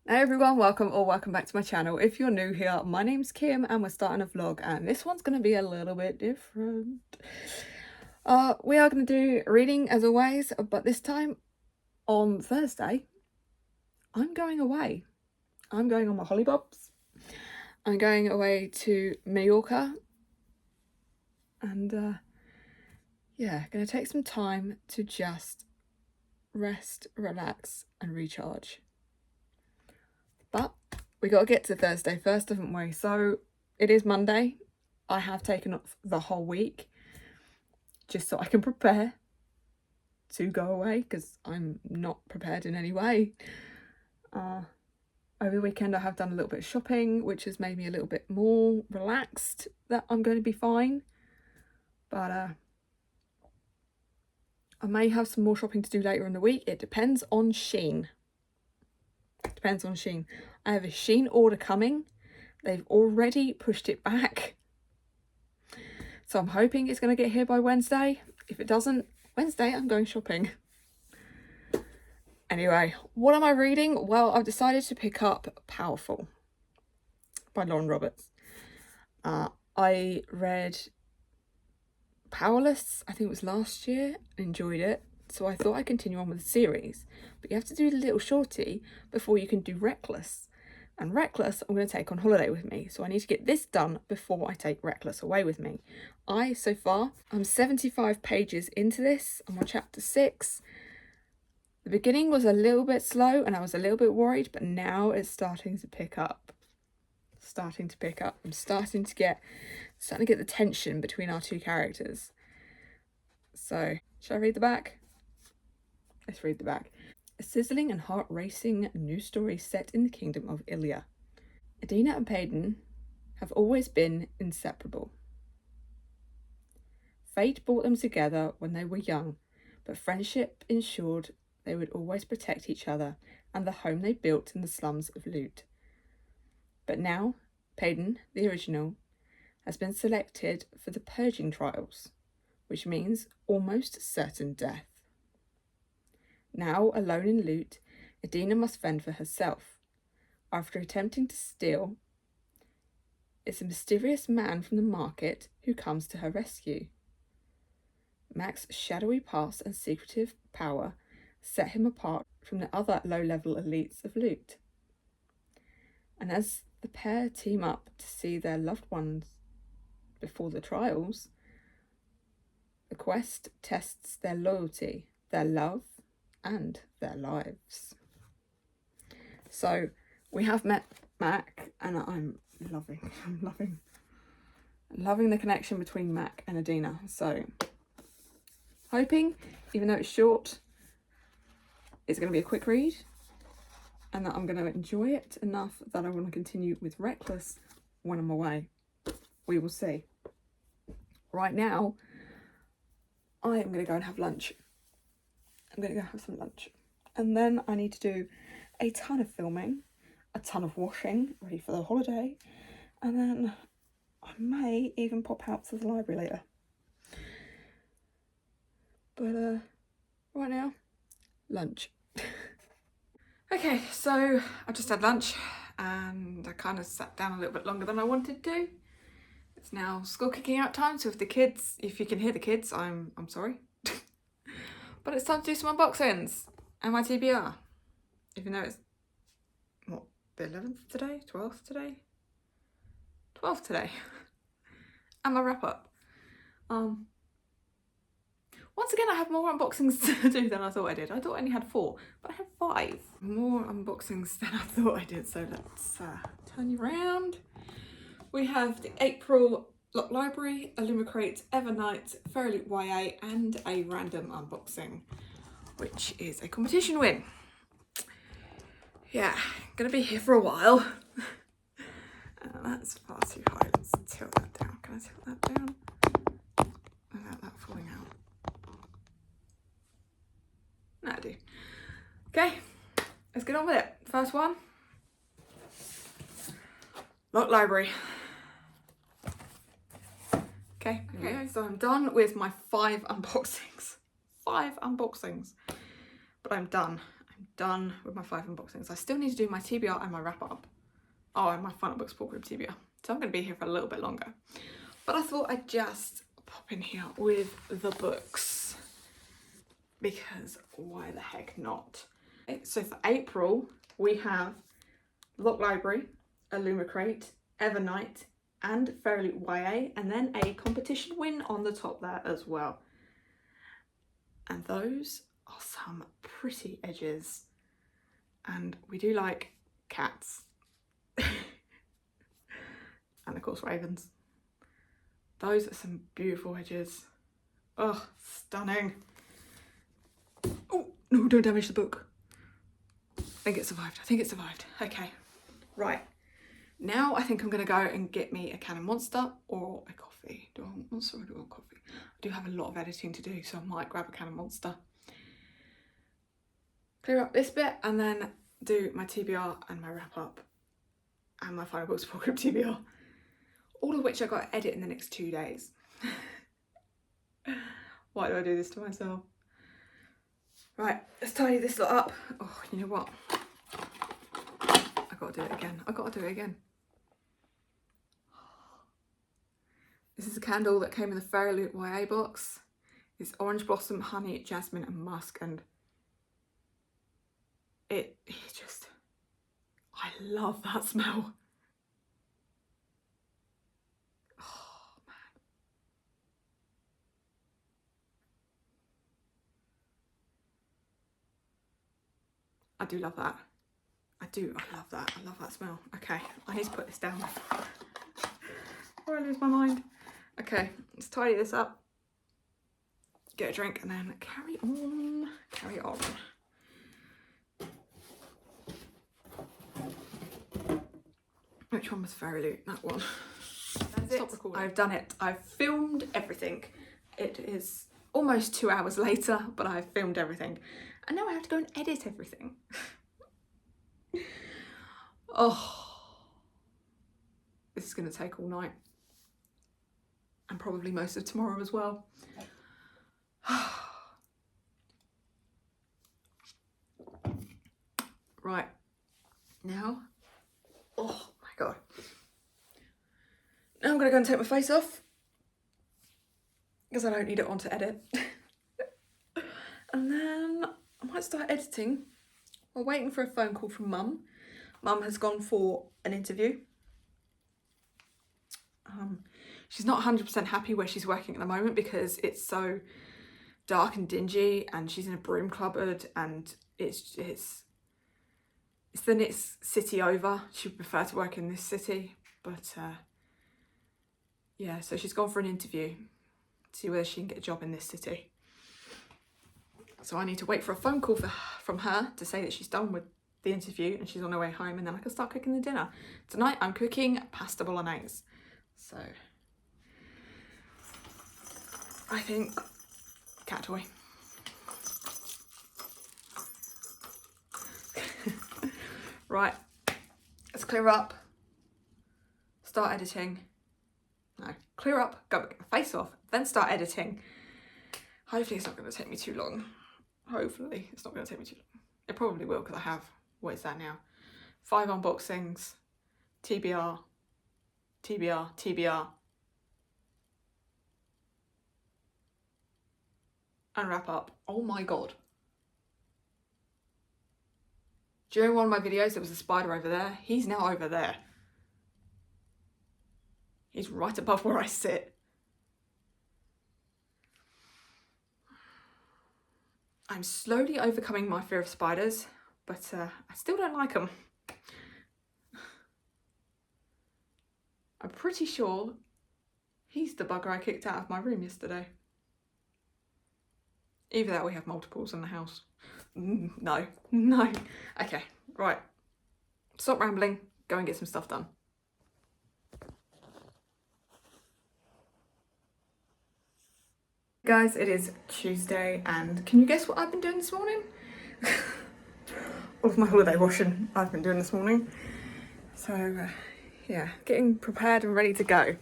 Hey everyone, welcome back to my channel. If you're new here, my name's Kim and we're starting a vlog and this one's going to be a little bit different. We are going to do reading as always, but this time on Thursday, I'm going away. I'm going on my hollybobs. I'm going away to Mallorca and yeah, going to take some time to just rest, relax and recharge. But we got to get to Thursday first, haven't we? So it is Monday. I have taken off the whole week just so I can prepare to go away because I'm not prepared in any way. Over the weekend I have done a little bit of shopping, which has made me a little bit more relaxed that I'm going to be fine. But I may have some more shopping to do later in the week. It depends on Shein. Depends on Shein. I have a Shein order coming. They've already pushed it back. So I'm hoping it's going to get here by Wednesday. If it doesn't, Wednesday I'm going shopping. Anyway, what am I reading? Well, I've decided to pick up Powerful by Lauren Roberts. I read Powerless, I think it was last year, enjoyed it. So I thought I'd continue on with the series. But you have to do the little shorty before you can do Reckless. And Reckless I'm going to take on holiday with me. So I need to get this done before I take Reckless away with me. So far, I'm 75 pages into this. I'm on chapter 6. The beginning was a little bit slow and I was a little bit worried, but now it's starting to pick up. I'm starting to get the tension between our two characters. So, shall I read the back? Let's read the back. A sizzling and heart-racing new story set in the kingdom of Ilya. Adina and Payton have always been inseparable. Fate brought them together when they were young, but friendship ensured they would always protect each other and the home they built in the slums of Lut. But now, Payton, the original, has been selected for the purging trials, which means almost certain death. Now, alone in Lut, Adina must fend for herself. After attempting to steal, it's a mysterious man from the market who comes to her rescue. Mac's shadowy past and secretive power set him apart from the other low-level elites of Lut. And as the pair team up to see their loved ones before the trials, the quest tests their loyalty, their love, and their lives. So we have met Mac, and I'm loving the connection between Mac and Adina. So hoping, even though it's short, it's going to be a quick read and that I'm going to enjoy it enough that I want to continue with Reckless when I'm away. We will see. Right now, I am going to go and have lunch. I'm going to go have some lunch. And then I need to do a ton of filming, a ton of washing, ready for the holiday. And then I may even pop out to the library later. But right now, lunch. Okay, so I just had lunch and I kind of sat down a little bit longer than I wanted to. It's now school kicking out time, so if you can hear the kids, I'm sorry. But it's time to do some unboxings and my TBR. Even though it's, what, the 11th today? 12th today? 12th today. And my wrap up. Once again, I have more unboxings to do than I thought I did. I thought I only had 4, but I have 5. More unboxings than I thought I did, so let's turn you around. We have the April Lock Library, Illumicrate, Evernight, Fairyloot YA, and a random unboxing, which is a competition win. Yeah, gonna be here for a while. That's far too high. Let's tilt that down. Can I tilt that down? Without that falling out. No, I do. Okay, let's get on with it. First one. Lock Library. Okay, so I'm done with my 5 unboxings. 5 unboxings. But I'm done. I'm done with my 5 unboxings. I still need to do my TBR and my wrap up. Oh, and my Final Book Support Group TBR. So I'm going to be here for a little bit longer. But I thought I'd just pop in here with the books, because why the heck not? Okay, so for April, we have Lock Library, Illumicrate, Evernight, and Fairyloot YA, and then a competition win on the top there as well. And those are some pretty edges. And we do like cats. And of course ravens. Those are some beautiful edges. Oh, stunning. Oh, no, don't damage the book. I think it survived. Okay, right. Now I think I'm going to go and get me a can of Monster or a coffee. Do I want Monster or do I want coffee? I do have a lot of editing to do, so I might grab a can of Monster. Clear up this bit and then do my TBR and my wrap up and my Final Book Support Group TBR. All of which I've got to edit in the next 2 days. Why do I do this to myself? Right, let's tidy this lot up. Oh, you know what? I gotta do it again. This is a candle that came in the Fairyloot YA box. It's orange blossom, honey, jasmine, and musk, and it just, I love that smell. Oh man. I do love that. I love that smell. Okay, I need to put this down before I lose my mind. Okay, let's tidy this up, get a drink, and then carry on. Which one was Fairyloot? That one. Stop recording. I've done it. I've filmed everything. It is almost 2 hours later, but I've filmed everything. And now I have to go and edit everything. Oh, this is going to take all night. And probably most of tomorrow as well. Right, now, oh my God. Now I'm going to go and take my face off, because I don't need it on to edit. And then I might start editing. We're waiting for a phone call from Mum. Mum has gone for an interview. She's not 100% happy where she's working at the moment because it's so dark and dingy, and she's in a broom cupboard, and it's the next city over. She would prefer to work in this city, but yeah, so she's gone for an interview to see whether she can get a job in this city. So I need to wait for a phone call from her to say that she's done with the interview and she's on her way home, and then I can start cooking the dinner. Tonight I'm cooking pasta bolognese. So I think cat toy. Right, let's clear up, start editing. No, clear up, go get my face off, then start editing. Hopefully it's not going to take me too long. Hopefully it's not going to take me too long. It probably will, because I have, what is that now? 5 unboxings, TBR, TBR, TBR. And wrap up. Oh my God. During one of my videos, there was a spider over there. He's now over there. He's right above where I sit. I'm slowly overcoming my fear of spiders, but I still don't like them. I'm pretty sure he's the bugger I kicked out of my room yesterday. Either that or we have multiples in the house. No. Okay, right. Stop rambling, go and get some stuff done. Guys, it is Tuesday, and can you guess what I've been doing this morning? All of my holiday washing I've been doing this morning. So yeah, getting prepared and ready to go.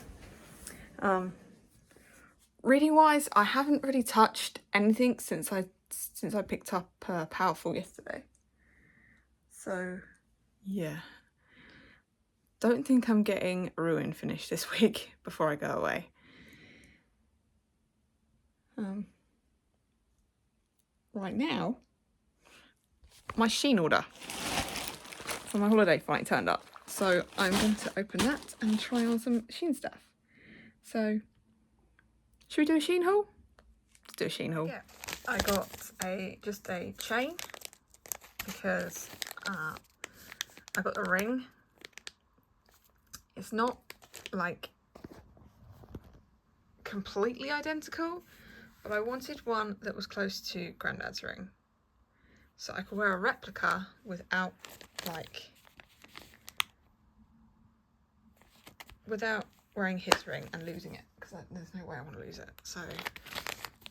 Reading wise, I haven't really touched anything since I picked up Powerful yesterday. So yeah, don't think I'm getting Ruin finished this week before I go away. Right now, my Shein order for my holiday finally turned up. So I'm going to open that and try on some Shein stuff. So, should we do a Shein haul? Let's do a Shein haul. Yeah, I got just a chain because I got the ring. It's not like completely identical, but I wanted one that was close to Grandad's ring, so I could wear a replica without wearing his ring and losing it, because there's no way I want to lose it. So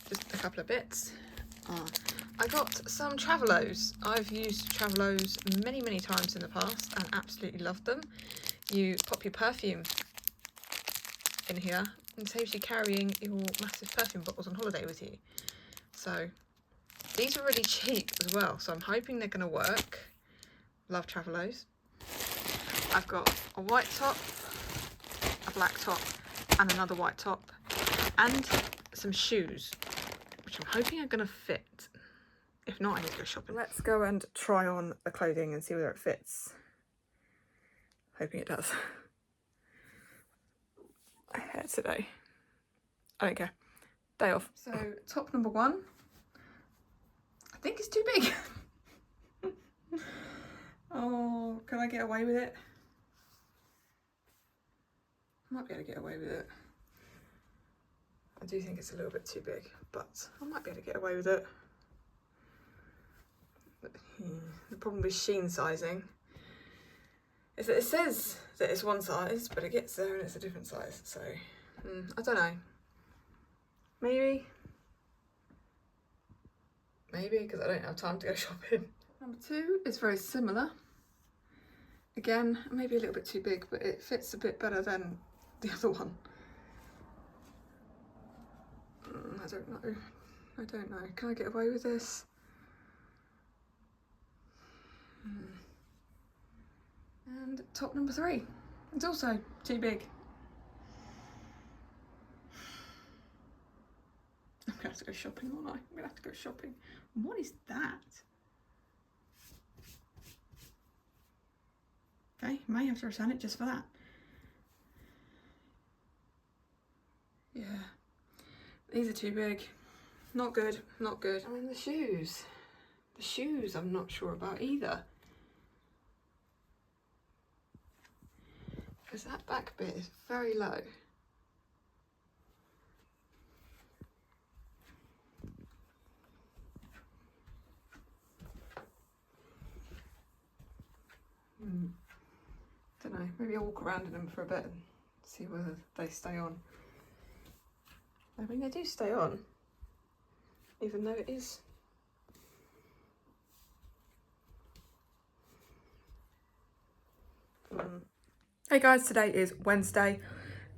just a couple of bits. I got some Travelos. I've used Travelos many times in the past and absolutely loved them. You pop your perfume in here and saves you carrying your massive perfume bottles on holiday with you. So these are really cheap as well, so I'm hoping they're going to work. Love Travelos. I've got a white top, a black top and another white top, and some shoes, which I'm hoping are going to fit. If not, I need to go shopping. Let's go and try on the clothing and see whether it fits. Hoping it does. Hair today. I don't care. Day off. So top number 1. I think it's too big. Oh, can I get away with it? I might be able to get away with it. I do think it's a little bit too big, but I might be able to get away with it. The problem with Shein sizing is that it says that it's one size, but it gets there and it's a different size. So I don't know. Maybe, because I don't have time to go shopping. Number 2 is very similar. Again, maybe a little bit too big, but it fits a bit better than the other one. I don't know. Can I get away with this? And top number 3. It's also too big. I'm gonna have to go shopping, aren't I? I'm gonna have to go shopping. What is that? Okay, may have to return it just for that. Yeah, these are too big. Not good, not good. And then the shoes. The shoes I'm not sure about either. Because that back bit is very low. Don't know, maybe I'll walk around in them for a bit and see whether they stay on. I mean, they do stay on, even though it is. Hey guys, today is Wednesday,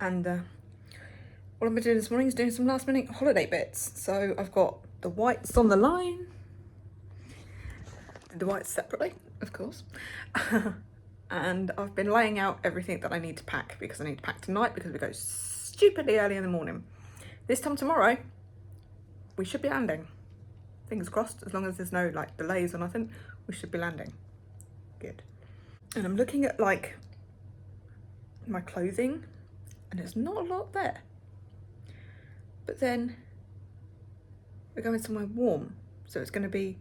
and what I've been doing this morning is doing some last minute holiday bits. So I've got the whites on the line. Did the whites separately, of course. And I've been laying out everything that I need to pack, because I need to pack tonight because we go stupidly early in the morning. This time tomorrow, we should be landing. Fingers crossed, as long as there's no delays or nothing, we should be landing. Good. And I'm looking at my clothing, and there's not a lot there. But then we're going somewhere warm, so it's going to be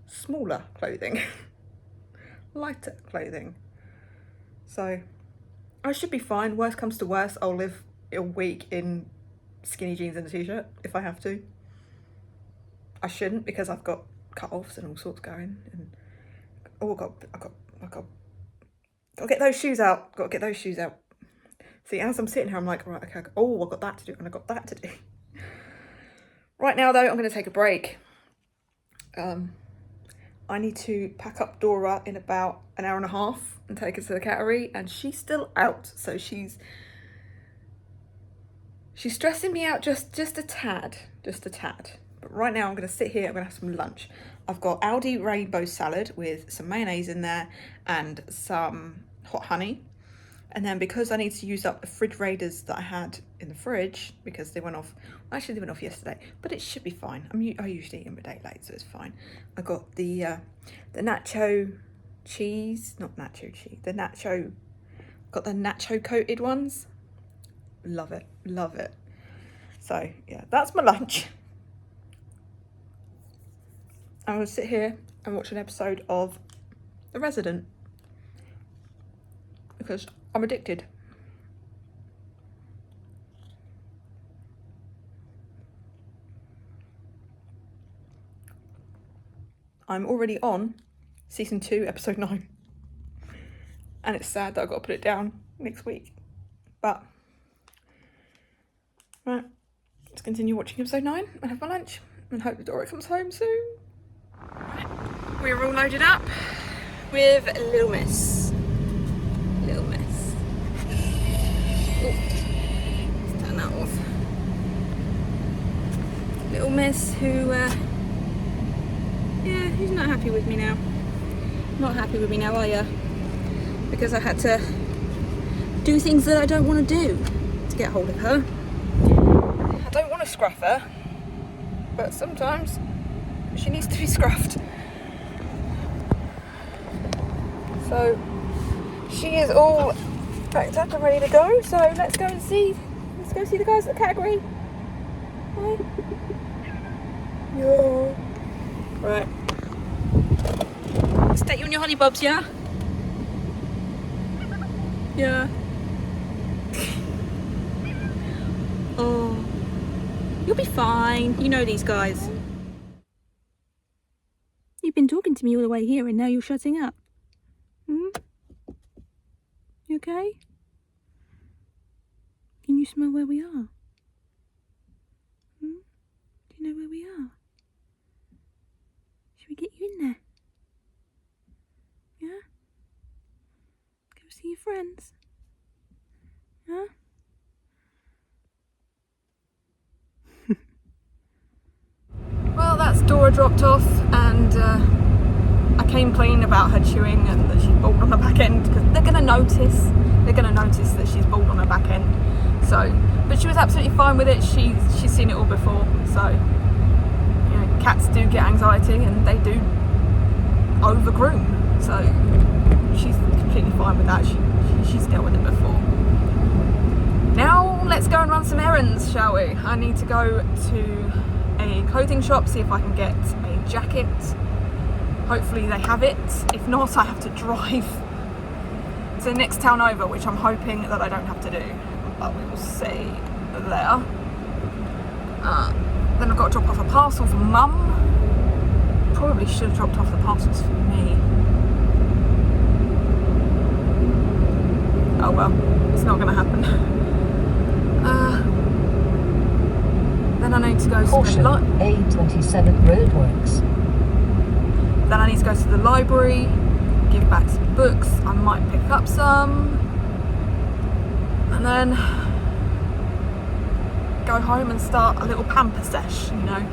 smaller clothing, lighter clothing. So I should be fine. Worst comes to worst, I'll live a week in skinny jeans and a t-shirt if I have to. I shouldn't, because I've got cut-offs and all sorts going. And oh, I've got to get those shoes out. Got to get those shoes out. See, as I'm sitting here, I'm like, right, okay, oh, I've got that to do, and I've got that to do. Right now, though, I'm going to take a break. I need to pack up Dora in about an hour and a half and take her to the cattery, and she's still out, so she's stressing me out just a tad. But right now I'm going to sit here, I'm going to have some lunch. I've got Aldi rainbow salad with some mayonnaise in there and some hot honey. And then because I need to use up the fridge raiders that I had in the fridge because they went off, well, actually they went off yesterday, but it should be fine. I usually eat them a day late, so it's fine. I got the nacho cheese, not nacho cheese, got the nacho coated ones. Love it, love it. So yeah, that's my lunch. I'm gonna sit here and watch an episode of The Resident because I'm addicted. I'm already on season 2, episode 9. And it's sad that I've got to put it down next week. But, right, let's continue watching episode 9 and have my lunch and hope Dora comes home soon. Right, we're all loaded up with Little Miss. Little Miss. Oh, let's turn that off. Little Miss who, yeah, who's not happy with me now? Not happy with me now, are you? Because I had to do things that I don't want to do to get hold of her. I don't want to scruff her, but sometimes she needs to be scruffed. So she is all packed up and ready to go. So let's go see the guys at the category. Hi. Yeah. Right. Let's take you on your honey bobs, yeah? Yeah. Oh, you'll be fine. You know these guys. You've been talking to me all the way here and now you're shutting up. You okay? Can you smell where we are? Do you know where we are? Should we get you in there? Yeah? Go see your friends? Huh? Well, that's Dora dropped off, and I came clean about her chewing and that she's bald on her back end because they're going to notice. They're going to notice that she's bald on her back end. So, but she was absolutely fine with it. She's seen it all before. So, you know, cats do get anxiety and they do overgroom. So, she's completely fine with that. She's dealt with it before. Now, let's go and run some errands, shall we? I need to go to a clothing shop, see if I can get a jacket. Hopefully they have it. If not, I have to drive to the next town over, which I'm hoping that I don't have to do, but we will see there. Then I've got to drop off a parcel for Mum. Probably should have dropped off the parcels for me. Oh well, it's not going to happen. Then I need to go to Caution, the A27 roadworks. Then I need to go to the library, give back some books. I might pick up some, and then go home and start a little pamper sesh. You know,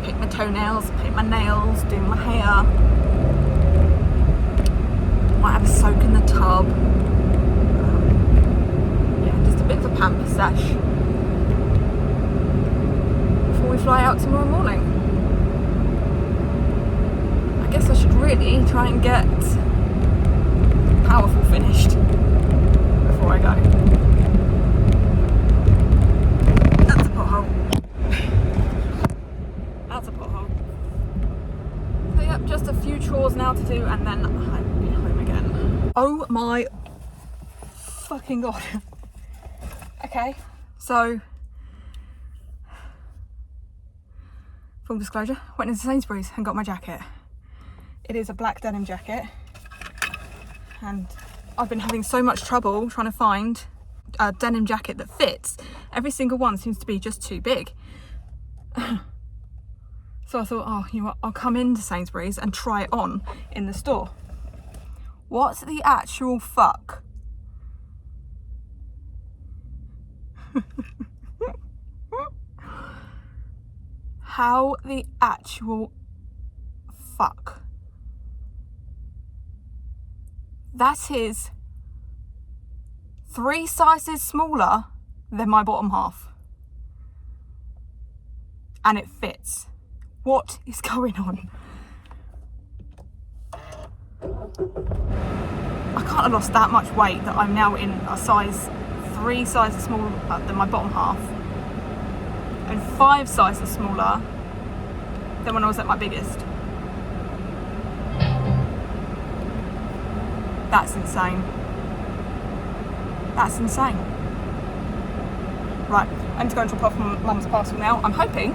pick my toenails, paint my nails, do my hair. Might have a soak in the tub. Yeah, just a bit of a pamper sesh before we fly out tomorrow morning. I guess I should really try and get Powerful finished before I go. That's a pothole. That's a pothole. So yep, just a few chores now to do and then I'll be home again. Oh my fucking god. Okay, so full disclosure, went into Sainsbury's and got my jacket. It is a black denim jacket and I've been having so much trouble trying to find a denim jacket that fits. Every single one seems to be just too big. So I thought, oh, you know what, I'll come into Sainsbury's and try it on in the store. What the actual fuck? How the actual fuck? That is 3 sizes smaller than my bottom half. And it fits. What is going on? I can't have lost that much weight that I'm now in a size 3 sizes smaller than my bottom half. And 5 sizes smaller than when I was at my biggest. That's insane. That's insane. Right, I need to go and drop off mum's parcel now. I'm hoping,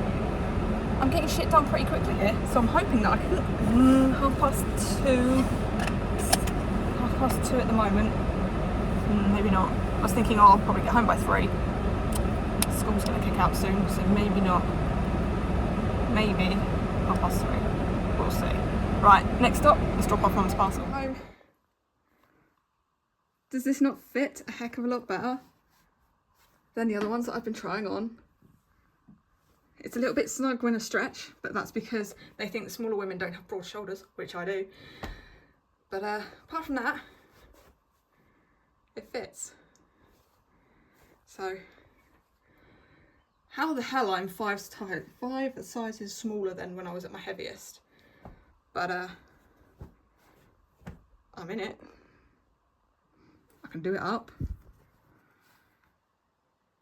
I'm getting shit done pretty quickly here, so I'm hoping that I can, 2:30. 2:30 at the moment. Maybe not. I was thinking, I'll probably get home by 3. School's going to kick out soon, so maybe not. Maybe 3:30. We'll see. Right, next stop, let's drop off mum's parcel. Home. Does this not fit a heck of a lot better than the other ones that I've been trying on? It's a little bit snug when I stretch, but that's because they think the smaller women don't have broad shoulders, which I do. But apart from that, it fits. So, how the hell I'm 5 sizes smaller than when I was at my heaviest? But I'm in it. I can do it up.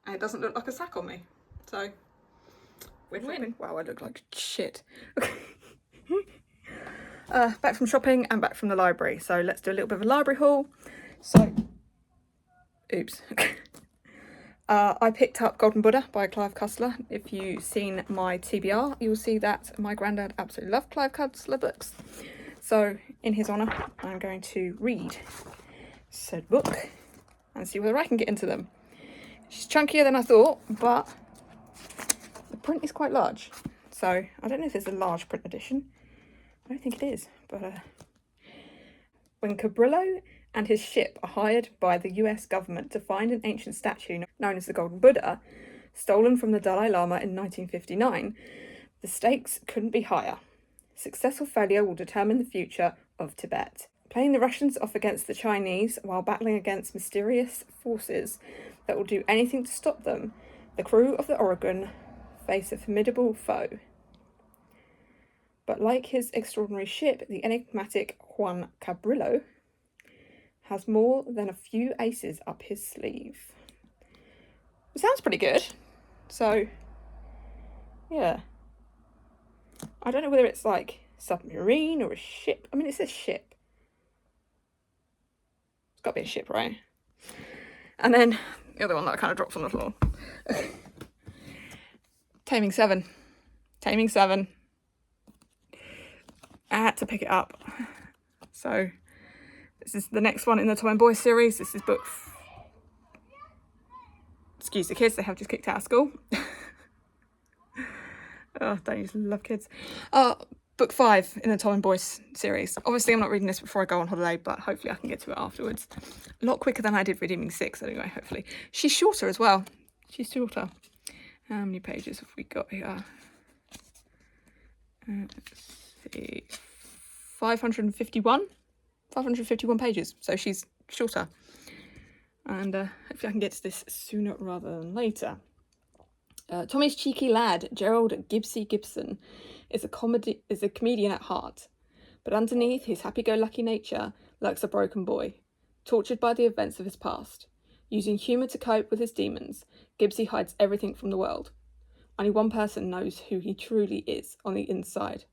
And it doesn't look like a sack on me. So, win-win. Wow, I look like shit. Back from shopping and back from the library. So let's do a little bit of a library haul. So, oops. I picked up Golden Buddha by Clive Cussler. If you've seen my TBR, you'll see that my granddad absolutely loved Clive Cussler books. So, in his honour, I'm going to read said book and see whether I can get into them. She's chunkier than I thought, but the print is quite large. So, I don't know if it's a large print edition. I don't think it is, but when Cabrillo and his ship are hired by the US government to find an ancient statue known as the Golden Buddha, stolen from the Dalai Lama in 1959, the stakes couldn't be higher. Successful failure will determine the future of Tibet. Playing the Russians off against the Chinese while battling against mysterious forces that will do anything to stop them, the crew of the Oregon face a formidable foe. But like his extraordinary ship, the enigmatic Juan Cabrillo has more than a few aces up his sleeve. It sounds pretty good. So, yeah. I don't know whether it's like submarine or a ship. I mean, it says ship. It's got to be a ship, right? And then the other one that kind of drops on the floor. Taming 7. Taming 7. I had to pick it up. So, this is the next one in the Tom and Boy series. This is book... Excuse the kids, they have just kicked out of school. Oh, don't you just love kids? Book 5 in the Tom and Boy series. Obviously, I'm not reading this before I go on holiday, but hopefully I can get to it afterwards. A lot quicker than I did Redeeming 6, anyway, hopefully. She's shorter as well. She's shorter. How many pages have we got here? Let's see. 551 pages, so she's shorter. And hopefully I can get to this sooner rather than later. Tommy's cheeky lad, Gerald Gibbsy Gibson, is a comedian at heart, but underneath his happy-go-lucky nature lurks a broken boy, tortured by the events of his past. Using humour to cope with his demons, Gibbsy hides everything from the world. Only one person knows who he truly is on the inside.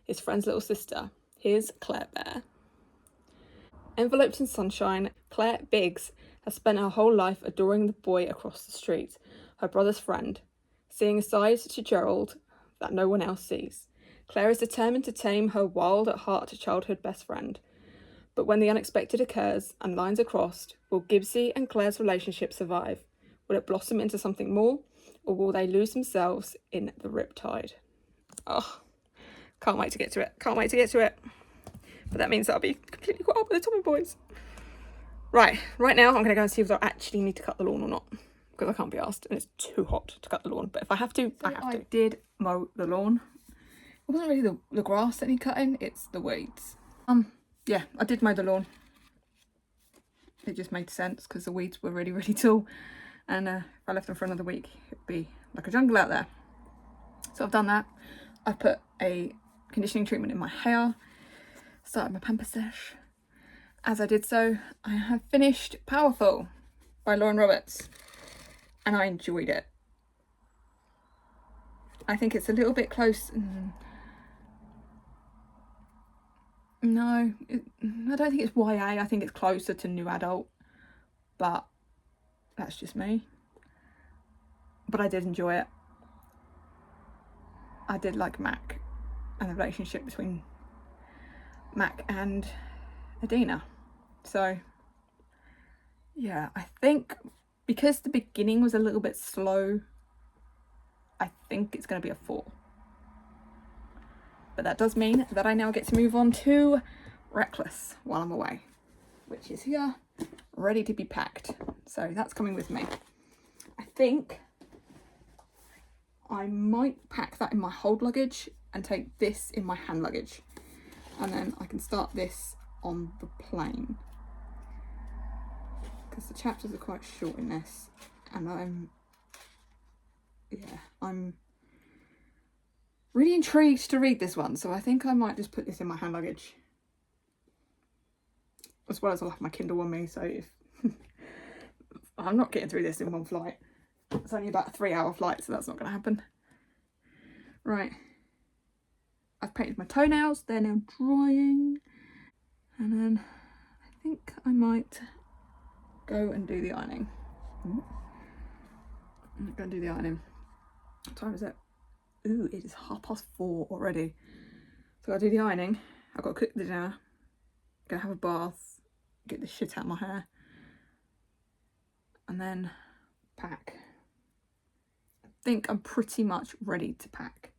His friend's little sister. Here's Claire Bear. Enveloped in sunshine, Claire Biggs has spent her whole life adoring the boy across the street, her brother's friend, seeing a side to Gerald that no one else sees. Claire is determined to tame her wild-at-heart childhood best friend. But when the unexpected occurs and lines are crossed, will Gibbsy and Claire's relationship survive? Will it blossom into something more, or will they lose themselves in the riptide? Oh, can't wait to get to it. Can't wait to get to it. But that means that I'll be completely caught up with the Tommy Boys. Right now I'm going to go and see if I actually need to cut the lawn or not. Because I can't be asked and it's too hot to cut the lawn. But if I have to, I have to. I did mow the lawn. It wasn't really the grass that need cutting, it's the weeds. Yeah, I did mow the lawn. It just made sense because the weeds were really, really tall. And if I left them for another week, it'd be like a jungle out there. So I've done that. I've put a conditioning treatment in my hair, started my pamper sesh. As I did so, I have finished Powerful by Lauren Roberts, and I enjoyed it. I think it's a little bit close. No, I don't think it's YA. I think it's closer to new adult, but that's just me. But I did enjoy it. I did like Mac and the relationship between Mac and Adina. So yeah, I think because the beginning was a little bit slow, I think it's going to be a 4. But that does mean that I now get to move on to Reckless while I'm away, which is here, ready to be packed. So that's coming with me. I think I might pack that in my hold luggage and take this in my hand luggage. And then I can start this on the plane. Because the chapters are quite short in this. And I'm really intrigued to read this one. So I think I might just put this in my hand luggage. As well as I'll have my Kindle on me. So if I'm not getting through this in one flight. It's only about a 3-hour flight, so that's not going to happen. Right. I've painted my toenails. They're now drying. And then I think I might go and do the ironing. I'm going to do the ironing. What time is it? Ooh, it is 4:30 already. So I'll do the ironing. I've got to cook the dinner. Gonna have a bath. Get the shit out of my hair. And then pack. I think I'm pretty much ready to pack.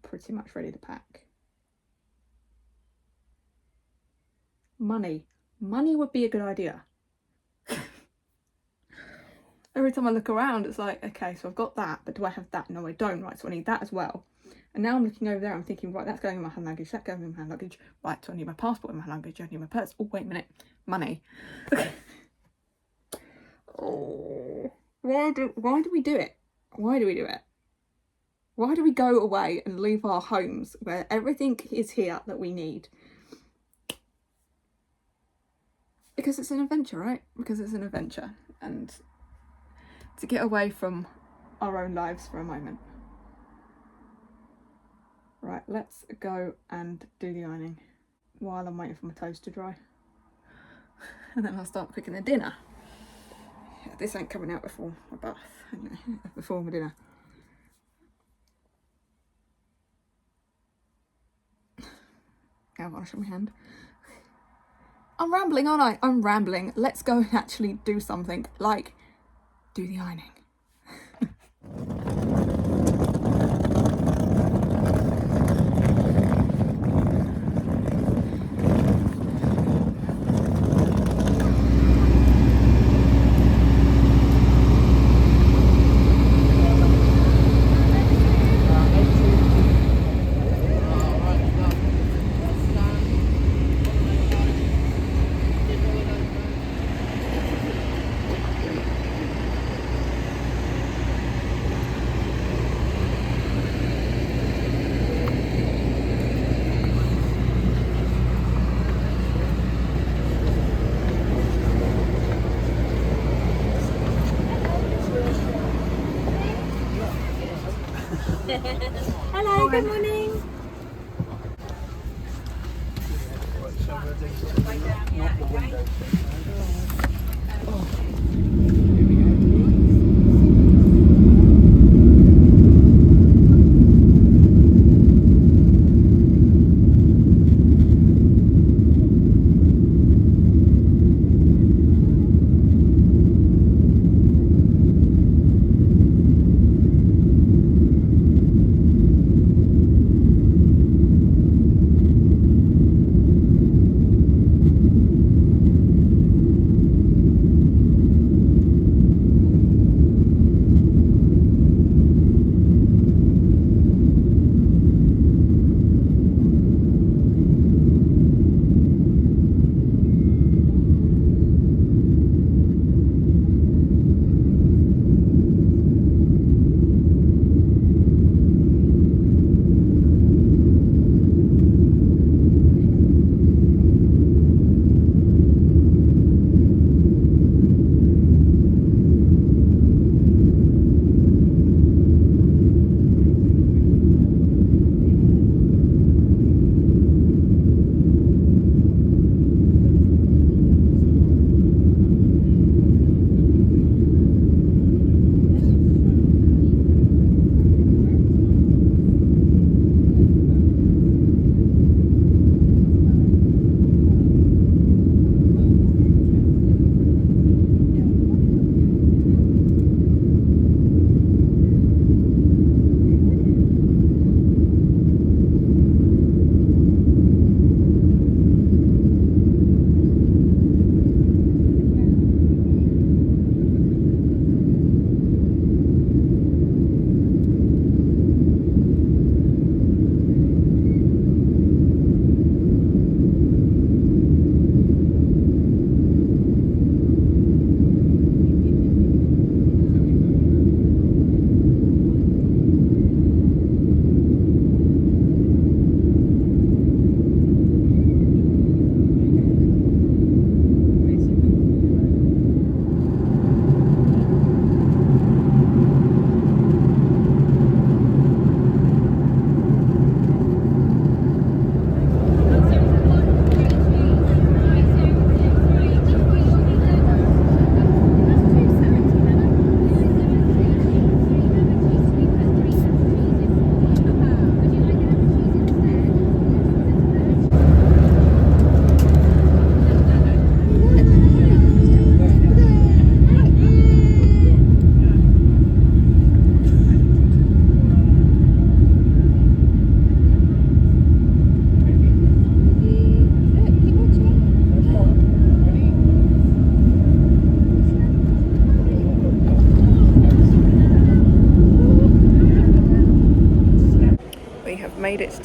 Pretty much ready to pack. Money would be a good idea. Every time I look around, it's like, okay, so I've got that, but do I have that? No, I don't. Right, so I need that as well. And now I'm looking over there, I'm thinking, right, that's going in my hand luggage, that's going in my hand luggage. Right, so I need my passport in my hand luggage, I need my purse. Oh, wait a minute. Money. Oh, why do we do it? Why do we do it? Why do we go away and leave our homes where everything is here that we need? Because it's an adventure, right? Because it's an adventure. And to get away from our own lives for a moment. Right, let's go and do the ironing while I'm waiting for my toes to dry. And then I'll start cooking the dinner. This ain't coming out before my bath, before my dinner. Now I've got to wash my hand. I'm rambling, aren't I? I'm rambling. Let's go and actually do something, like do the ironing. Hello, good morning.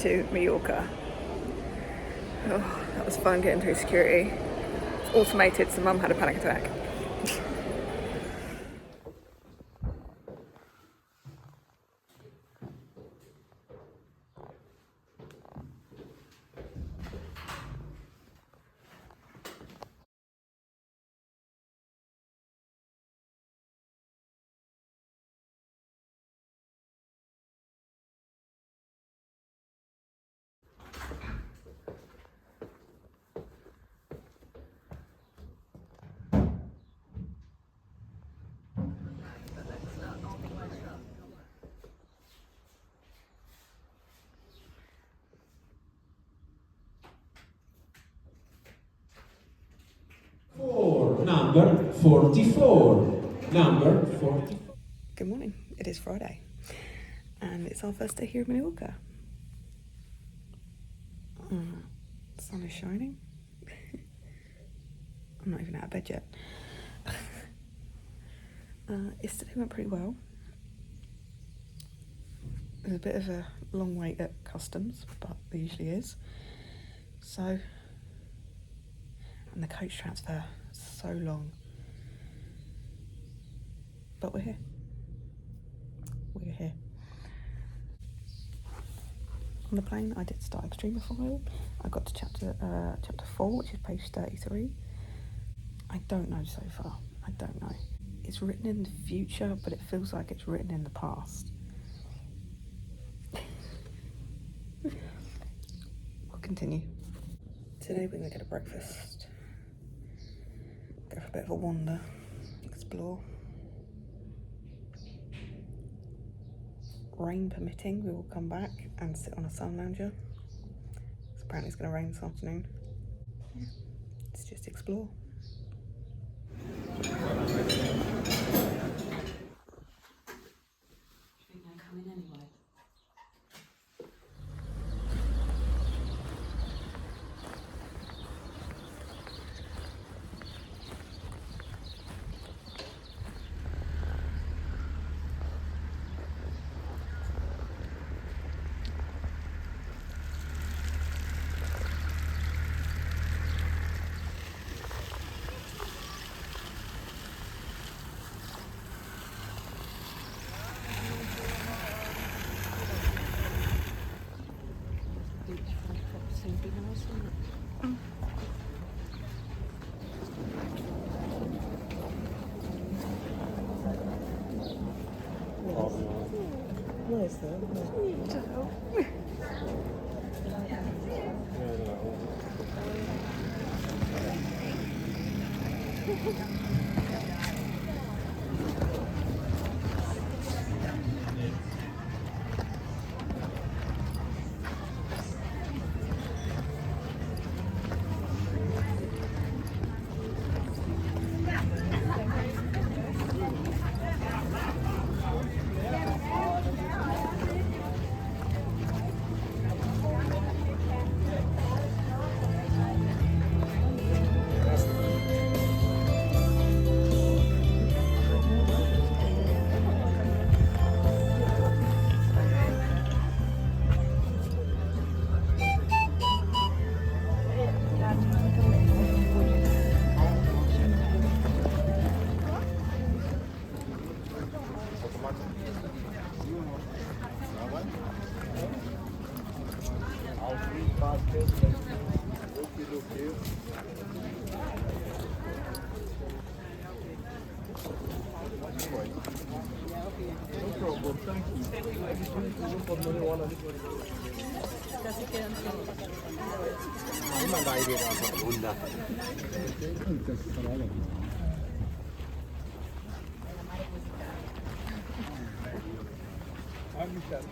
to Mallorca. Oh, that was fun getting through security. It's automated, so Mum had a panic attack. Number 44. Number 44. Good morning. It is Friday, and it's our first day here in Mallorca. Sun is shining. I'm not even out of bed yet. Yesterday went pretty well. There's a bit of a long wait at customs, but there usually is. So, and the coach transfer, so long. But we're here. We're here. On the plane, I did start Extremophile. I got to chapter 4, which is page 33. I don't know so far. I don't know. It's written in the future, but it feels like it's written in the past. We'll continue. Today we're going to go to breakfast. Go for a bit of a wander. Explore. Rain permitting, we will come back and sit on a sun lounger. So apparently it's going to rain this afternoon. Yeah. Let's just explore. Where's that?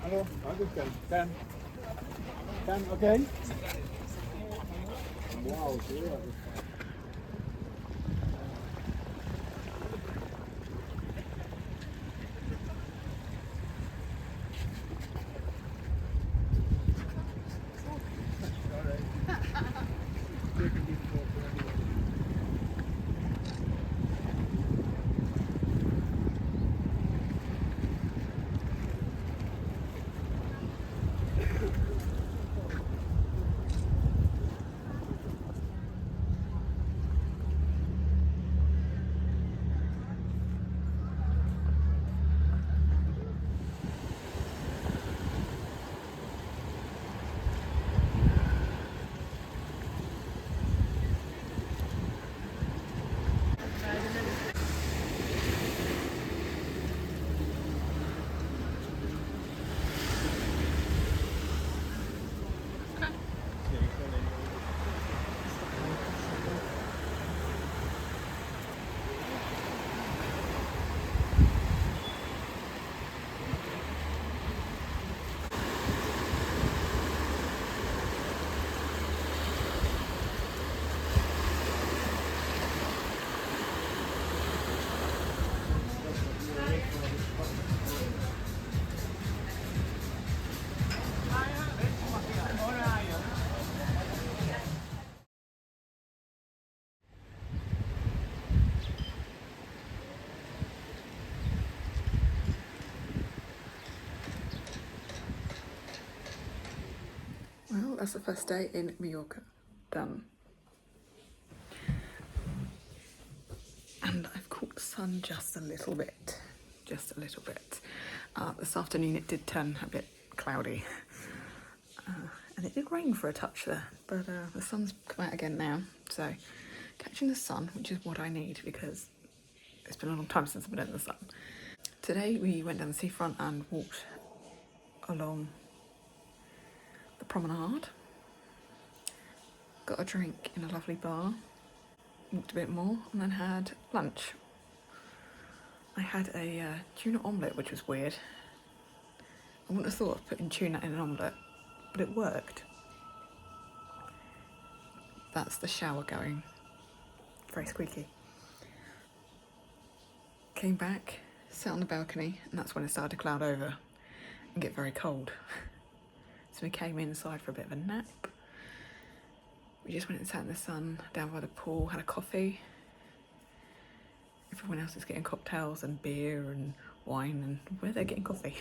Hallo, Dankeschön. Dan, okay? Wow, sehr. that's the first day in Mallorca. Done. And I've caught the sun just a little bit. Just a little bit. This afternoon it did turn a bit cloudy. And it did rain for a touch there. But the sun's come out again now. So catching the sun, which is what I need because it's been a long time since I've been in the sun. Today we went down the seafront and walked along the promenade. Got a drink in a lovely bar. Walked a bit more and then had lunch. I had a tuna omelette, which was weird. I wouldn't have thought of putting tuna in an omelette, but it worked. That's the shower going. Very squeaky. Came back, sat on the balcony, and that's when it started to cloud over and get very cold. So we came inside for a bit of a nap. We just went and sat in the sun down by the pool, had a coffee. Everyone else is getting cocktails and beer and wine, and we're there getting coffee.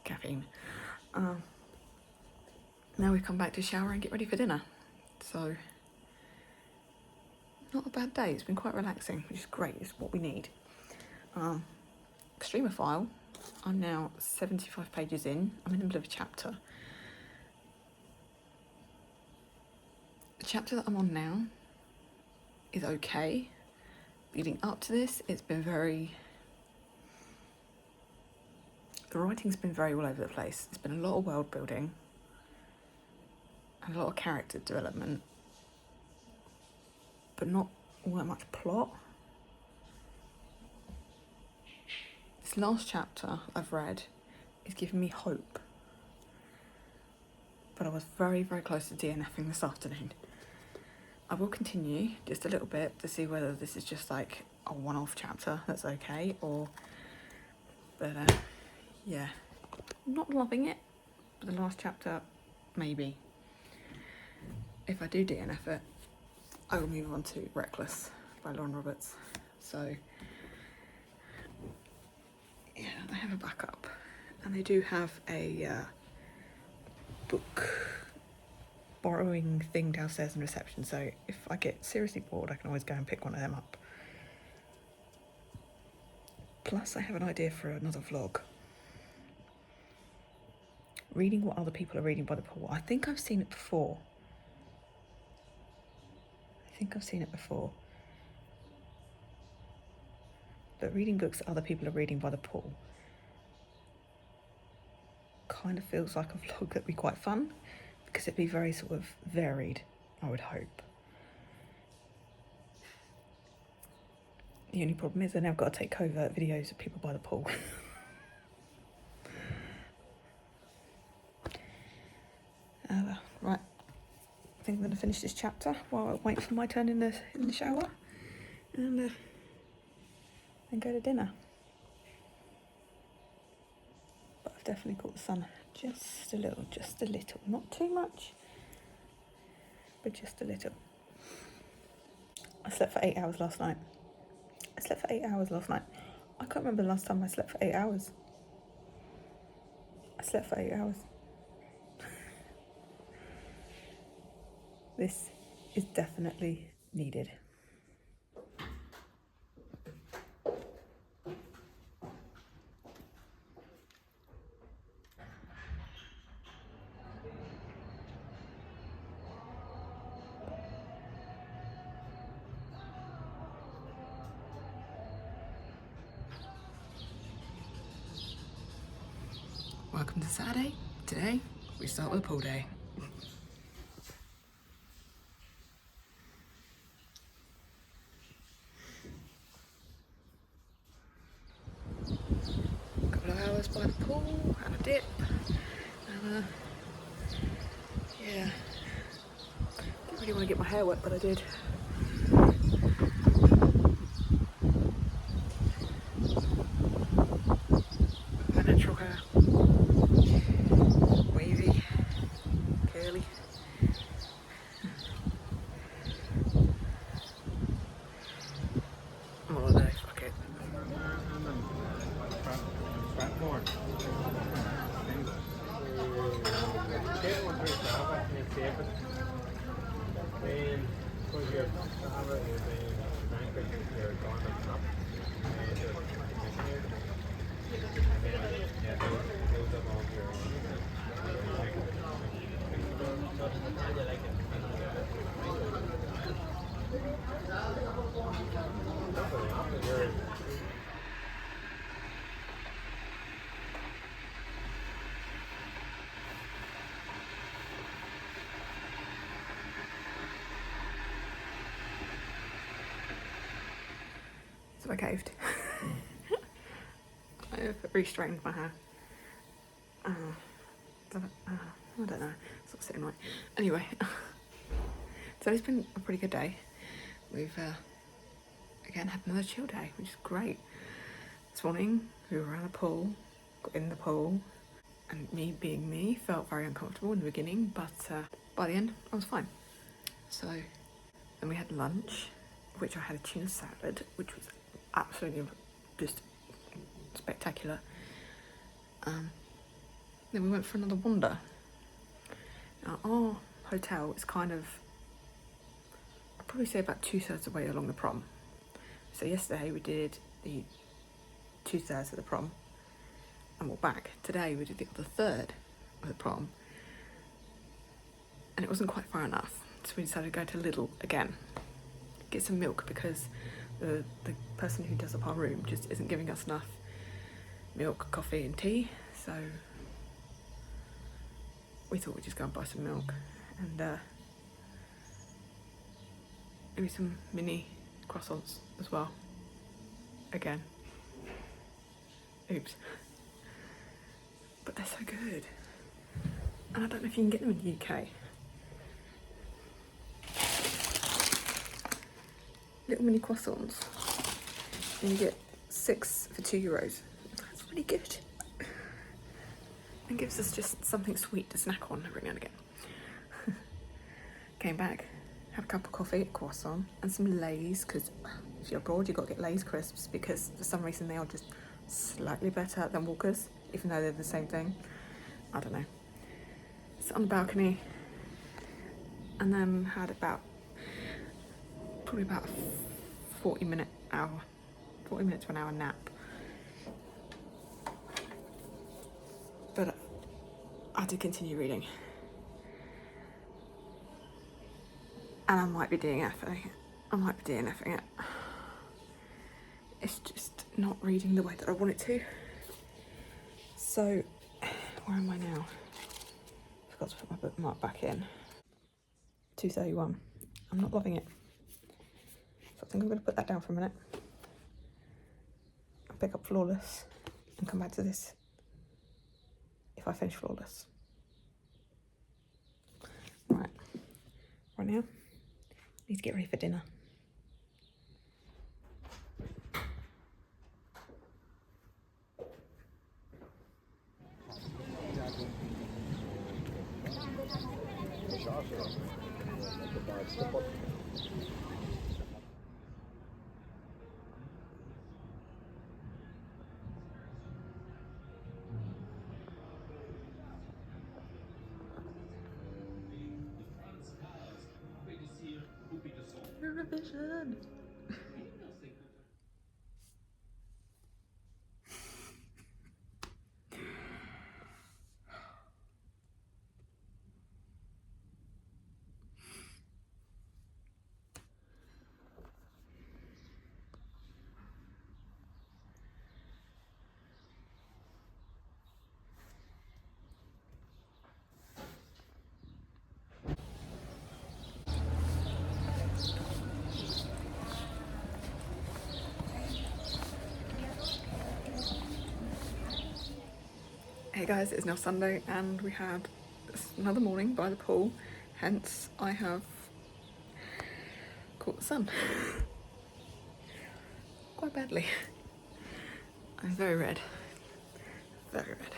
Caffeine. Now we've come back to shower and get ready for dinner. So, not a bad day. It's been quite relaxing, which is great. It's what we need. Extremophile. I'm now 75 pages in. I'm in the middle of a chapter. The chapter that I'm on now is okay. Leading up to this, it's been very... The writing's been very all over the place. There's been a lot of world building and a lot of character development, but not all that much plot. This last chapter I've read is giving me hope, but I was very, very close to DNFing this afternoon. I will continue just a little bit to see whether this is just like a one-off chapter that's okay, or... But yeah, not loving it, but the last chapter, maybe. If I do DNF it, I will move on to Reckless by Lauren Roberts. So, yeah, I have a backup. And they do have a book borrowing thing downstairs in reception, so if I get seriously bored I can always go and pick one of them up. Plus I have an idea for another vlog. Reading what other people are reading by the pool. I think I've seen it before. But reading books that other people are reading by the pool kind of feels like a vlog that'd be quite fun, because it'd be very sort of varied, I would hope. The only problem is I now got to take covert videos of people by the pool. Right, I think I'm going to finish this chapter while I wait for my turn in the shower, and then go to dinner. But I've definitely caught the sun just a little, not too much, but just a little. I slept for 8 hours last night. I can't remember the last time I slept for 8 hours. I slept for 8 hours. This is definitely needed. Welcome to Saturday. Today, we start with a pool day. Couple of hours by the pool, and a dip, and yeah. Didn't really want to get my hair wet, but I did. My natural hair. Wavy, curly. I'm all day, fuck it. So I caved. I've restrained my hair. I don't know, it's not sitting right. Anyway, so it's been a pretty good day. We've again had another chill day, which is great. This morning we were around the pool, got in the pool, and me being me felt very uncomfortable in the beginning, but by the end I was fine. So then we had lunch, which I had a tuna salad, which was absolutely just spectacular. Then we went for another wander. Now, our hotel is kind of, I'd probably say about 2/3 of the way along the prom. So yesterday we did the 2/3 of the prom and walked back. Today we did the other third of the prom, and it wasn't quite far enough, so we decided to go to Lidl again, get some milk, because the person who does up our room just isn't giving us enough milk, coffee and tea, so we thought we'd just go and buy some milk and maybe some mini croissants as well. Again. Oops. But they're so good. And I don't know if you can get them in the UK. Little mini croissants. And you get 6 for €2. That's really good. And gives us just something sweet to snack on every now and again. Came back, had a cup of coffee, a croissant, and some Lay's, because if you're abroad you've got to get Lay's crisps, because for some reason they are just slightly better than Walker's, even though they're the same thing. I don't know. Sit on the balcony, and then had probably about a 40 minutes to an hour nap. But I did continue reading. And I might be DNFing it. It's just not reading the way that I want it to. So, where am I now? Forgot to put my bookmark back in. 2:31. I'm not loving it. So I think I'm going to put that down for a minute. I'll pick up Flawless and come back to this if I finish Flawless. Right now, need to get ready for dinner. Eurovision. Hey guys, it's now Sunday and we had another morning by the pool, hence I have caught the sun quite badly. I'm very red, very red.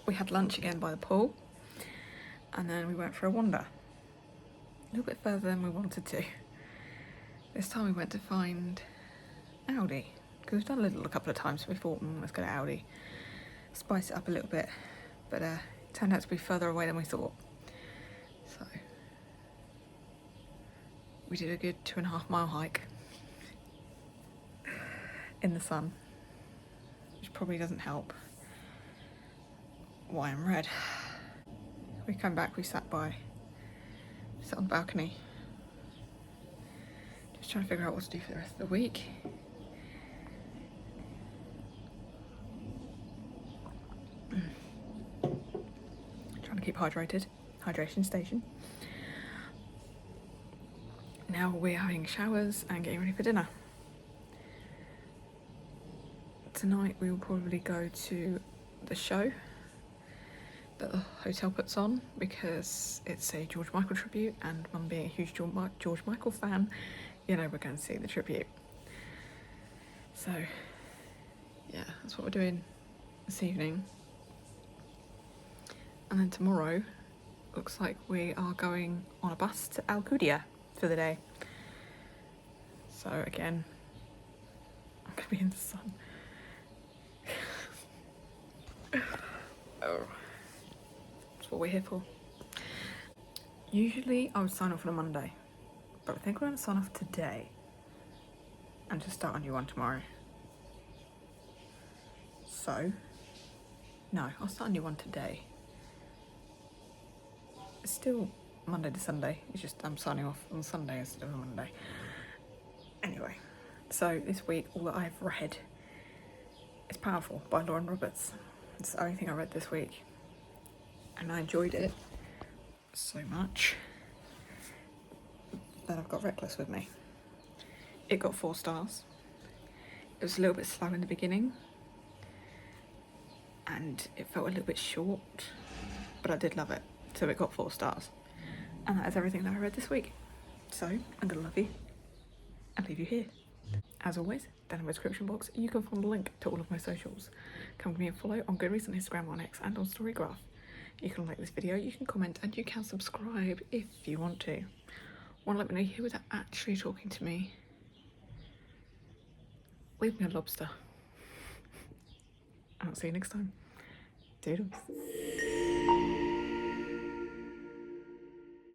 We had lunch again by the pool and then we went for a wander a little bit further than we wanted to. This time we went to find Aldi, because we've done Lidl a couple of times, so we thought, let's go to Aldi, spice it up a little bit, but it turned out to be further away than we thought. So we did a good 2.5 mile hike in the sun, which probably doesn't help why I'm red. We come back, we sat on the balcony, just trying to figure out what to do for the rest of the week. Trying to keep hydrated, hydration station. Now we're having showers and getting ready for dinner. Tonight we will probably go to the show that the hotel puts on because it's a George Michael tribute, and Mum being a huge George Michael fan, you know, we're going to see the tribute. So yeah, that's what we're doing this evening. And then tomorrow looks like we are going on a bus to Alcudia for the day. So again, I'm gonna be in the sun. Oh, that's what we're here for. Usually I would sign off on a Monday, but I think we're gonna sign off today and just start a new one tomorrow. So, no, I'll start a new one today. It's still Monday to Sunday, it's just I'm signing off on Sunday instead of on Monday. Anyway, so this week all that I've read is Powerful by Lauren Roberts. It's the only thing I read this week, and I enjoyed it so much that I've got Reckless with me. It got 4 stars. It was a little bit slow in the beginning and it felt a little bit short, but I did love it, so it got 4 stars. And that is everything that I read this week. So I'm gonna love you and leave you here. As always, down in the description box you can find a link to all of my socials. Come to me and follow on Goodreads, on Instagram, on X and on Storygraph. You can like this video, you can comment, and you can subscribe if you want to. Want to let me know who is actually talking to me? Leave me a lobster. And I'll see you next time. Doodles.